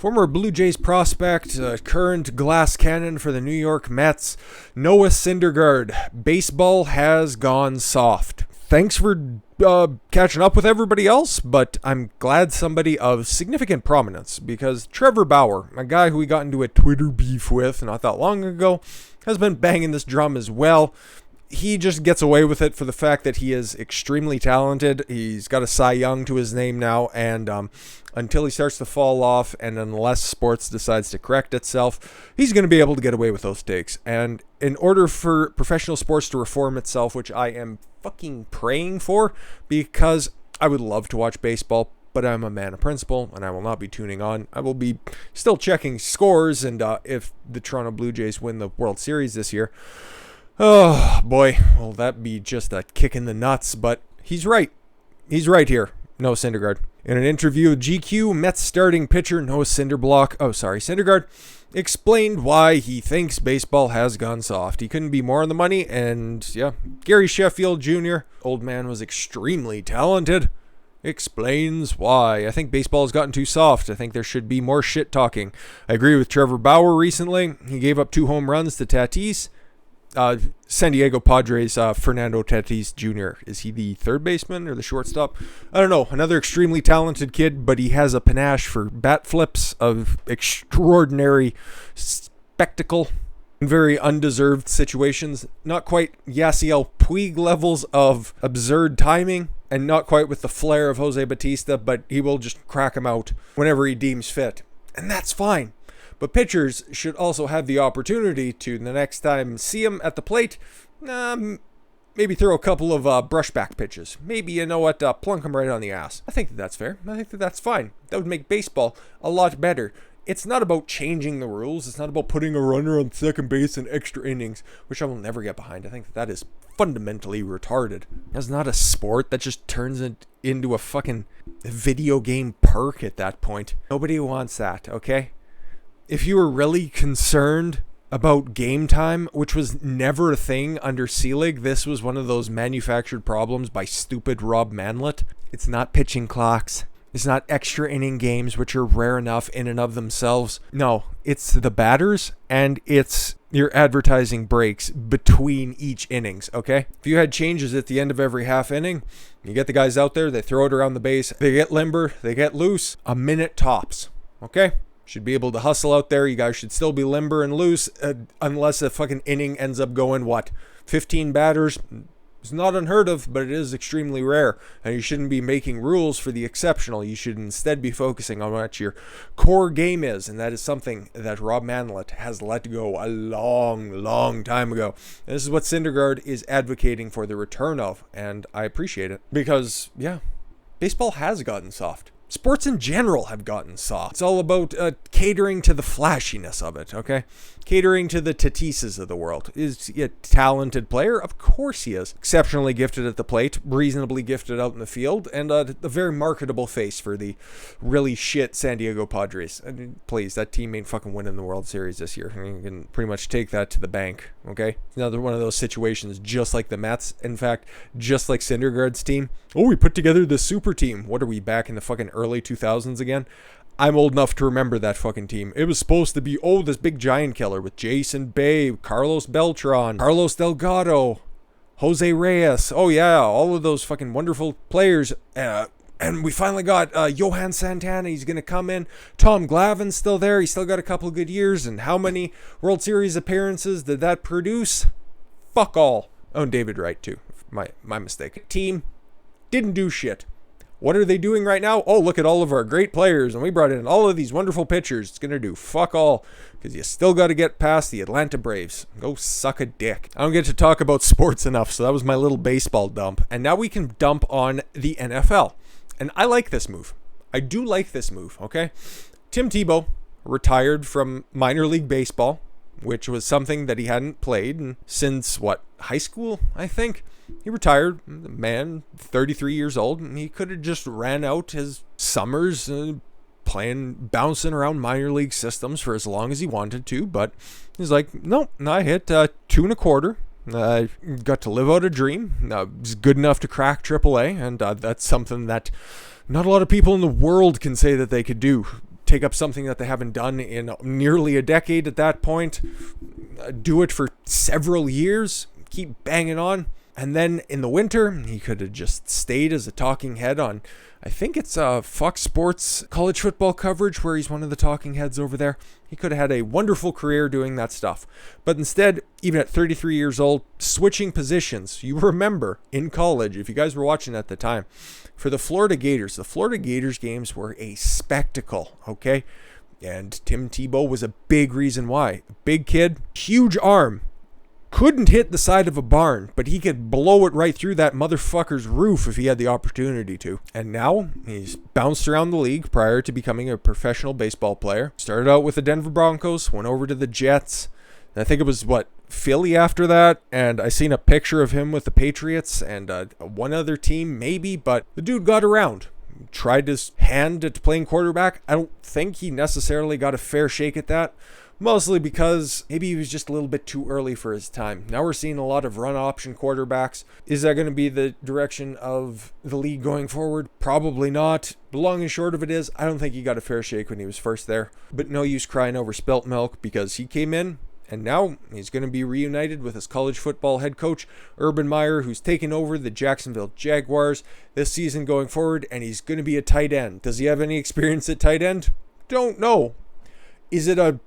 Former Blue Jays prospect, current glass cannon for the New York Mets, Noah Syndergard. Baseball has gone soft. Thanks for catching up with everybody else, but I'm glad somebody of significant prominence, because Trevor Bauer, a guy who we got into a Twitter beef with not that long ago, has been banging this drum as well. He just gets away with it for the fact that he is extremely talented. He's got a Cy Young to his name now, and until he starts to fall off, and unless sports decides to correct itself, he's going to be able to get away with those takes. And in order for professional sports to reform itself, which I am fucking praying for, because I would love to watch baseball, but I'm a man of principle, and I will not be tuning on. I will be still checking scores, and if the Toronto Blue Jays win the World Series this year, oh boy, will that be just a kick in the nuts. But he's right. He's right here. Noah Syndergaard. In an interview with GQ, Mets starting pitcher Noah Syndergaard explained why he thinks baseball has gone soft. He couldn't be more on the money, and yeah, Gary Sheffield Jr., old man was extremely talented, explains why. I think baseball has gotten too soft. I think there should be more shit talking. I agree with Trevor Bauer recently. He gave up 2 home runs to Tatis. San Diego Padres, Fernando Tatis Jr. Is he the third baseman or the shortstop? I don't know. Another extremely talented kid, but he has a panache for bat flips of extraordinary spectacle in very undeserved situations. Not quite Yasiel Puig levels of absurd timing, and not quite with the flair of Jose Bautista, but he will just crack him out whenever he deems fit. And that's fine. But pitchers should also have the opportunity to, the next time see him at the plate, maybe throw a couple of brushback pitches. Maybe, you know what, plunk him right on the ass. I think that's fair. I think that's fine. That would make baseball a lot better. It's not about changing the rules. It's not about putting a runner on second base in extra innings, which I will never get behind. I think that is fundamentally retarded. That's not a sport. That just turns it into a fucking video game perk at that point. Nobody wants that, okay? If you were really concerned about game time, which was never a thing under C-League, this was one of those manufactured problems by stupid Rob Manlett. It's not pitching clocks. It's not extra inning games, which are rare enough in and of themselves. No, it's the batters, and it's your advertising breaks between each innings, okay? If you had changes at the end of every half inning, you get the guys out there, they throw it around the base, they get limber, they get loose, a minute tops, okay? Should be able to hustle out there. You guys should still be limber and loose, unless a fucking inning ends up going, 15 batters? It's not unheard of, but it is extremely rare. And you shouldn't be making rules for the exceptional. You should instead be focusing on what your core game is. And that is something that Rob Manlett has let go a long, long time ago. And this is what Cindergard is advocating for the return of. And I appreciate it. Because, yeah, baseball has gotten soft. Sports in general have gotten soft. It's all about catering to the flashiness of it, okay? Catering to the Tatises of the world. Is he a talented player? Of course he is. Exceptionally gifted at the plate, reasonably gifted out in the field, and a very marketable face for the really shit San Diego Padres. I mean, please, that team ain't fucking winning the World Series this year. I mean, you can pretty much take that to the bank, okay? Another one of those situations just like the Mets. In fact, just like Cindergard's team. Oh, we put together the super team. What are we, back in the fucking early 2000s again? I'm old enough to remember that fucking team. It was supposed to be, this big giant killer with Jason Bay, Carlos Beltran, Carlos Delgado, Jose Reyes. Oh yeah, all of those fucking wonderful players. And we finally got Johan Santana. He's going to come in. Tom Glavine's still there. He's still got a couple of good years. And how many World Series appearances did that produce? Fuck all. Oh, and David Wright too. My mistake. Team didn't do shit. What are they doing right now? Oh, look at all of our great players, and we brought in all of these wonderful pitchers. It's going to do fuck all, because you still got to get past the Atlanta Braves. Go suck a dick. I don't get to talk about sports enough, so that was my little baseball dump. And now we can dump on the NFL. And I like this move. I do like this move, okay? Tim Tebow retired from minor league baseball, which was something that he hadn't played since, high school, I think? He retired, man, 33 years old, and he could have just ran out his summers bouncing around minor league systems for as long as he wanted to, but he's like, no, I hit 2.25. I got to live out a dream. Was good enough to crack AAA, and that's something that not a lot of people in the world can say that they could do. take up something that they haven't done in nearly a decade at that point, do it for several years, keep banging on. And then in the winter, he could have just stayed as a talking head on, I think it's Fox Sports college football coverage, where he's one of the talking heads over there. He could have had a wonderful career doing that stuff. But instead, even at 33 years old, switching positions. You remember in college, if you guys were watching at the time, for the Florida Gators games were a spectacle, okay? And Tim Tebow was a big reason why. Big kid, huge arm. Couldn't hit the side of a barn, but he could blow it right through that motherfucker's roof if he had the opportunity to. And now he's bounced around the league prior to becoming a professional baseball player. Started out with the Denver Broncos, went over to the Jets. And I think it was, Philly after that. And I seen a picture of him with the Patriots and one other team, maybe. But the dude got around. Tried his hand at playing quarterback. I don't think he necessarily got a fair shake at that. Mostly because maybe he was just a little bit too early for his time. Now we're seeing a lot of run option quarterbacks. Is that going to be the direction of the league going forward? Probably not. The long and short of it is, I don't think he got a fair shake when he was first there. But no use crying over spilt milk, because he came in and now he's going to be reunited with his college football head coach, Urban Meyer, who's taken over the Jacksonville Jaguars this season going forward, and he's going to be a tight end. Does he have any experience at tight end? Don't know. Is it a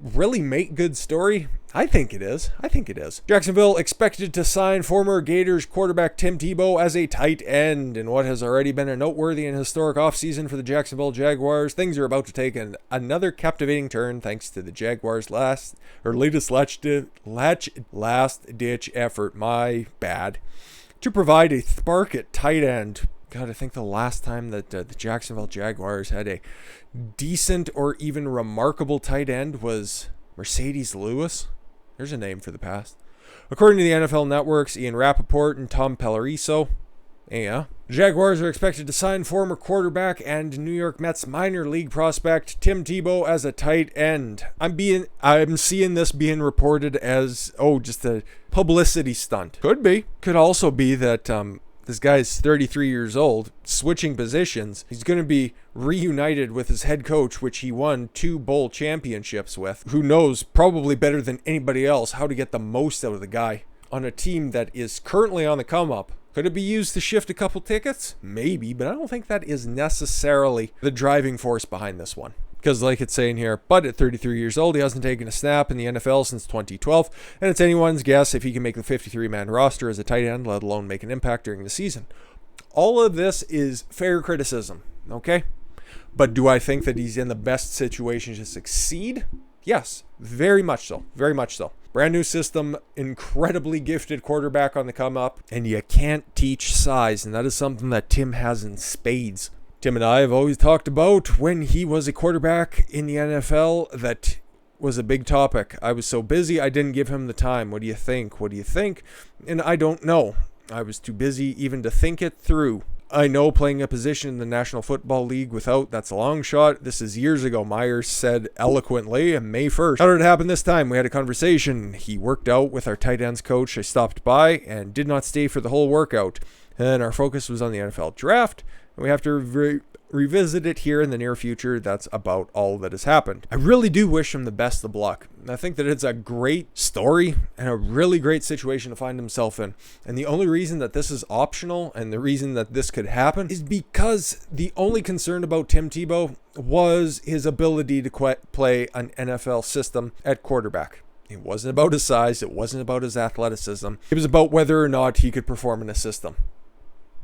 really make good story? I think it is. Jacksonville expected to sign former Gators quarterback Tim Tebow as a tight end in what has already been a noteworthy and historic offseason for the Jacksonville Jaguars. Things are about to take another captivating turn thanks to the Jaguars' latest last-ditch effort, my bad, to provide a spark at tight end. God, I think the last time that the Jacksonville Jaguars had a decent or even remarkable tight end was Mercedes Lewis. There's a name for the past. According to the NFL Network's Ian Rappaport and Tom Pellereso, Jaguars are expected to sign former quarterback and New York Mets minor league prospect Tim Tebow as a tight end. I'm seeing this being reported as, just a publicity stunt. Could be. Could also be that this guy's 33 years old, switching positions. He's going to be reunited with his head coach, which he won 2 bowl championships with, who knows probably better than anybody else how to get the most out of the guy on a team that is currently on the come up. Could it be used to shift a couple tickets? Maybe, but I don't think that is necessarily the driving force behind this one. Because like it's saying here, but at 33 years old, he hasn't taken a snap in the NFL since 2012, and it's anyone's guess if he can make the 53-man roster as a tight end, let alone make an impact during the season. All of this is fair criticism, okay? But do I think that he's in the best situation to succeed? Yes, very much so. Very much so. Brand new system, incredibly gifted quarterback on the come up, and you can't teach size, and that is something that Tim has in spades. Tim and I have always talked about when he was a quarterback in the NFL, that was a big topic. I was so busy, I didn't give him the time. What do you think? And I don't know. I was too busy even to think it through. I know playing a position in the National Football League that's a long shot. This is years ago. Myers said eloquently on May 1st. How did it happen this time? We had a conversation. He worked out with our tight ends coach. I stopped by and did not stay for the whole workout. And then our focus was on the NFL draft. We have to revisit it here in the near future. That's about all that has happened. I really do wish him the best of luck. I think that it's a great story and a really great situation to find himself in. And the only reason that this is optional and the reason that this could happen is because the only concern about Tim Tebow was his ability to play an NFL system at quarterback. It wasn't about his size. It wasn't about his athleticism. It was about whether or not he could perform in a system.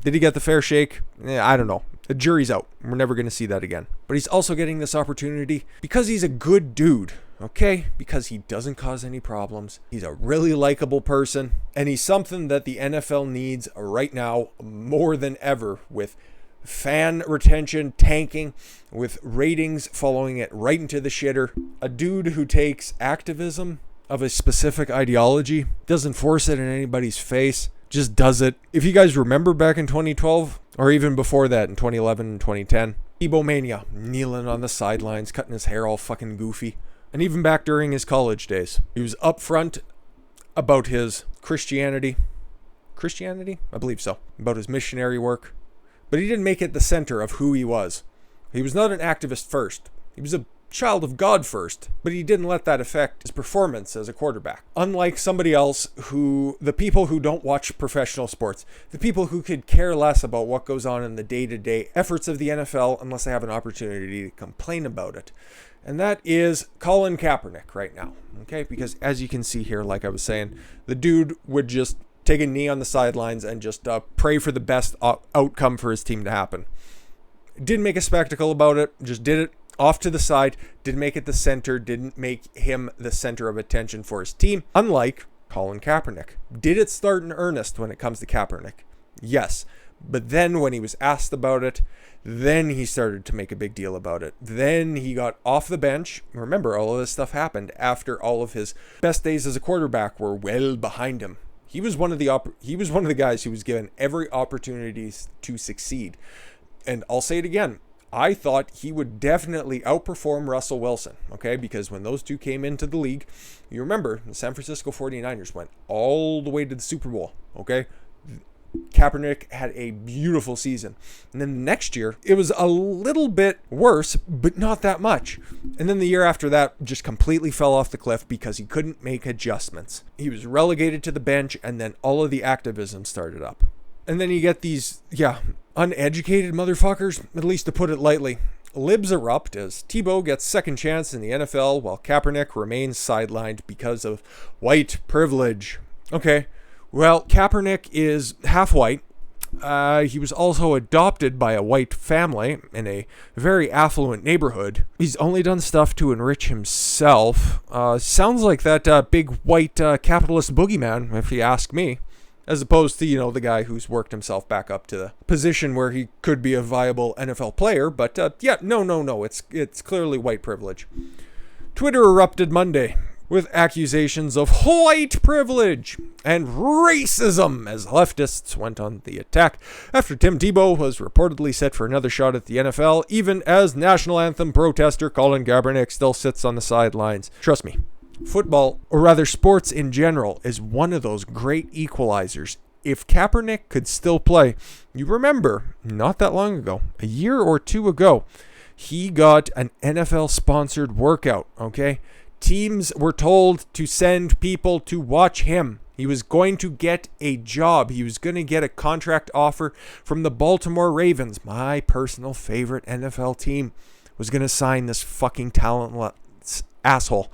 Did he get the fair shake? I don't know. The jury's out. We're never going to see that again. But he's also getting this opportunity because he's a good dude, okay? Because he doesn't cause any problems. He's a really likable person. And he's something that the NFL needs right now more than ever, with fan retention tanking, with ratings following it right into the shitter. A dude who takes activism of a specific ideology, doesn't force it in anybody's face, just does it. If you guys remember back in 2012, or even before that in 2011 and 2010, Tebow mania, kneeling on the sidelines, cutting his hair all fucking goofy. And even back during his college days, he was upfront about his Christianity, I believe so, about his missionary work. But he didn't make it the center of who he was. He was not an activist first. He was a child of God first, but he didn't let that affect his performance as a quarterback. Unlike somebody else the people who don't watch professional sports, the people who could care less about what goes on in the day-to-day efforts of the NFL unless they have an opportunity to complain about it. And that is Colin Kaepernick right now, okay? Because as you can see here, like I was saying, the dude would just take a knee on the sidelines and just pray for the best outcome for his team to happen. Didn't make a spectacle about it, just did it off to the side, didn't make it the center, didn't make him the center of attention for his team, unlike Colin Kaepernick. Did it start in earnest when it comes to Kaepernick? Yes. But then when he was asked about it, then he started to make a big deal about it. Then he got off the bench. Remember, all of this stuff happened after all of his best days as a quarterback were well behind him. He was one of the guys who was given every opportunity to succeed. And I'll say it again. I thought he would definitely outperform Russell Wilson, okay? Because when those two came into the league, you remember, the San Francisco 49ers went all the way to the Super Bowl, okay? Kaepernick had a beautiful season. And then the next year, it was a little bit worse, but not that much. And then the year after that just completely fell off the cliff because he couldn't make adjustments. He was relegated to the bench, and then all of the activism started up. And then you get these, uneducated motherfuckers, at least to put it lightly. Libs erupt as Tebow gets second chance in the NFL while Kaepernick remains sidelined because of white privilege. Okay, well, Kaepernick is half white. He was also adopted by a white family in a very affluent neighborhood. He's only done stuff to enrich himself. Sounds like that big white capitalist boogeyman, if you ask me. As opposed to, the guy who's worked himself back up to the position where he could be a viable NFL player. But no. It's clearly white privilege. Twitter erupted Monday with accusations of white privilege and racism as leftists went on the attack after Tim Tebow was reportedly set for another shot at the NFL, even as national anthem protester Colin Kaepernick still sits on the sidelines. Trust me. Football, or rather sports in general, is one of those great equalizers. If Kaepernick could still play, you remember, not that long ago, a year or two ago, he got an NFL-sponsored workout, okay? Teams were told to send people to watch him. He was going to get a job. He was going to get a contract offer from the Baltimore Ravens, my personal favorite NFL team, was going to sign this fucking talentless asshole.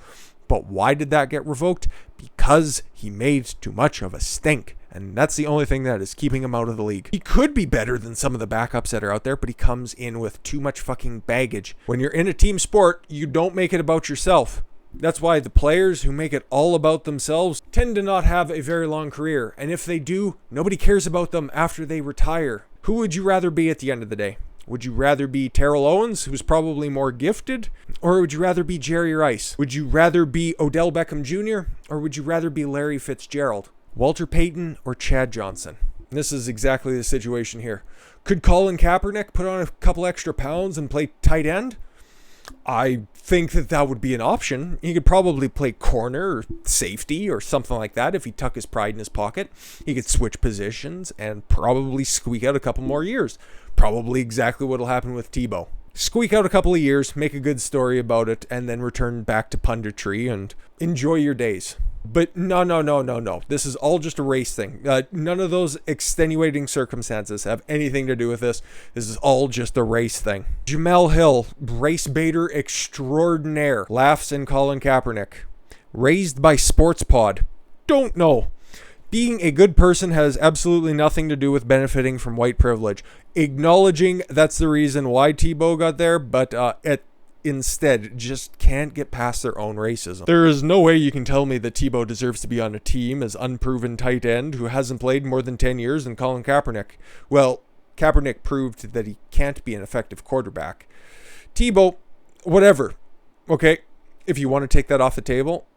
But why did that get revoked? Because he made too much of a stink. And that's the only thing that is keeping him out of the league. He could be better than some of the backups that are out there, but he comes in with too much fucking baggage. When you're in a team sport, you don't make it about yourself. That's why the players who make it all about themselves tend to not have a very long career. And if they do, nobody cares about them after they retire. Who would you rather be at the end of the day? Would you rather be Terrell Owens, who's probably more gifted? Or would you rather be Jerry Rice? Would you rather be Odell Beckham Jr.? Or would you rather be Larry Fitzgerald? Walter Payton or Chad Johnson? This is exactly the situation here. Could Colin Kaepernick put on a couple extra pounds and play tight end? I think that would be an option. He could probably play corner or safety or something like that if he tuck his pride in his pocket. He could switch positions and probably squeak out a couple more years. Probably exactly what will happen with Tebow. Squeak out a couple of years, make a good story about it, and then return back to punditry and enjoy your days. But no. This is all just a race thing. None of those extenuating circumstances have anything to do with this. This is all just a race thing. Jamel Hill, race baiter extraordinaire, laughs in Colin Kaepernick. Raised by SportsPod. Don't know. Being a good person has absolutely nothing to do with benefiting from white privilege. Acknowledging that's the reason why Tebow got there, but instead just can't get past their own racism. There is no way you can tell me that Tebow deserves to be on a team as unproven tight end who hasn't played more than 10 years than Colin Kaepernick. Well, Kaepernick proved that he can't be an effective quarterback. Tebow, whatever. Okay, if you want to take that off the table,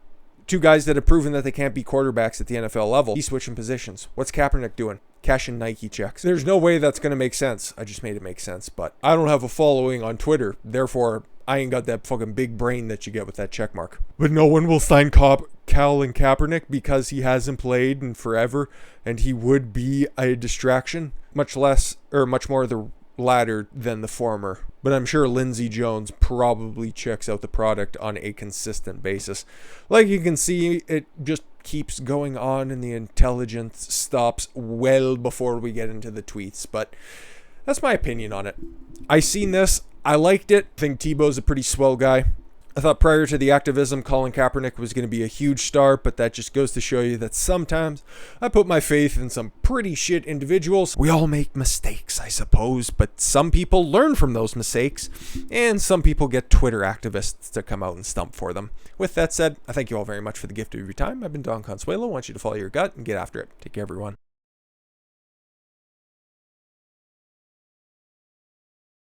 two guys that have proven that they can't be quarterbacks at the NFL level, he's switching positions. What's Kaepernick doing? Cashing Nike checks. There's no way that's going to make sense. I just made it make sense, but I don't have a following on Twitter. Therefore, I ain't got that fucking big brain that you get with that check mark. But no one will sign Colin Kaepernick because he hasn't played in forever and he would be a distraction. Much more the latter than the former, but I'm sure Lindsey Jones probably checks out the product on a consistent basis. Like you can see, it just keeps going on and the intelligence stops well before we get into the tweets, but that's my opinion on it. I seen this, I liked it. I think Tebow's a pretty swell guy. I thought prior to the activism, Colin Kaepernick was going to be a huge star, but that just goes to show you that sometimes I put my faith in some pretty shit individuals. We all make mistakes, I suppose, but some people learn from those mistakes, and some people get Twitter activists to come out and stump for them. With that said, I thank you all very much for the gift of your time. I've been Don Consuelo. I want you to follow your gut and get after it. Take care, everyone.